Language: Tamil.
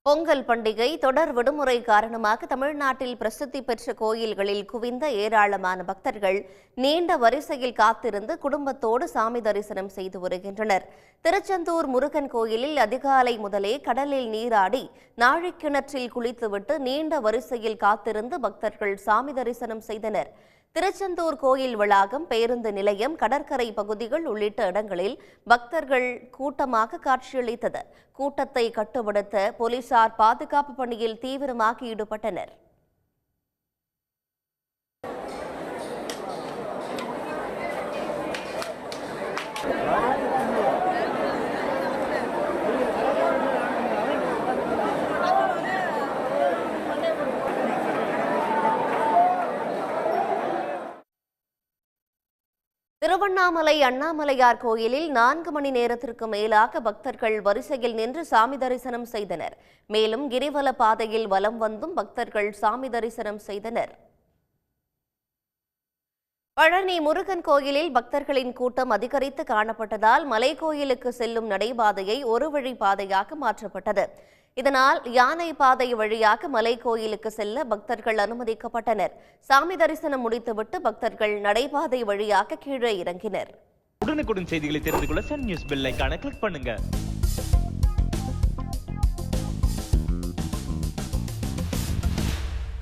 பொங்கல் பண்டிகை தொடர் விடுமுறை காரணமாக தமிழ்நாட்டில் பிரசித்தி பெற்ற கோயில்களில் குவிந்த ஏராளமான பக்தர்கள் நீண்ட வரிசையில் காத்திருந்து குடும்பத்தோடு சாமி தரிசனம் செய்து வருகின்றனர். திருச்செந்தூர் முருகன் கோயிலில் அதிகாலை முதலே கடலில் நீராடி நாழிக்கிணற்றில் குளித்துவிட்டு நீண்ட வரிசையில் காத்திருந்து பக்தர்கள் சாமி தரிசனம் செய்தனர். திருச்செந்தூர் கோயில் வளாகம், பேருந்து நிலையம், கடற்கரை பகுதிகள் உள்ளிட்ட இடங்களில் பக்தர்கள் கூட்டமாக காட்சியளித்தது. கூட்டத்தை கட்டுப்படுத்த போலீசார் பாதுகாப்பு பணியில் தீவிரமாக ஈடுபட்டனர். திருவண்ணாமலை அண்ணாமலையார் கோயிலில் 4 மணி நேரத்திற்கு மேலாக பக்தர்கள் வரிசையில் நின்று சாமி தரிசனம் செய்தனர். மேலும் கிரிவல பாதையில் வலம் வந்தும் பக்தர்கள் சாமி தரிசனம் செய்தனர். பழனி முருகன் கோயிலில் பக்தர்களின் கூட்டம் அதிகரித்து காணப்பட்டதால் மலைக்கோயிலுக்கு செல்லும் நடைபாதையை ஒரு வழி பாதையாக மாற்றப்பட்டது. இதனால் யானை பாதை வழியாக மலைக்கோயிலுக்கு செல்ல பக்தர்கள் அனுமதிக்கப்பட்டனர். சாமி தரிசனம் முடித்துவிட்டு பக்தர்கள் நடைபாதை வழியாக கீழே இறங்கினர். உடனுக்குடன் செய்திகளை தெரிந்து கொள்ள சன் நியூஸ் பெல் ஐகானை கிளிக் பண்ணுங்க.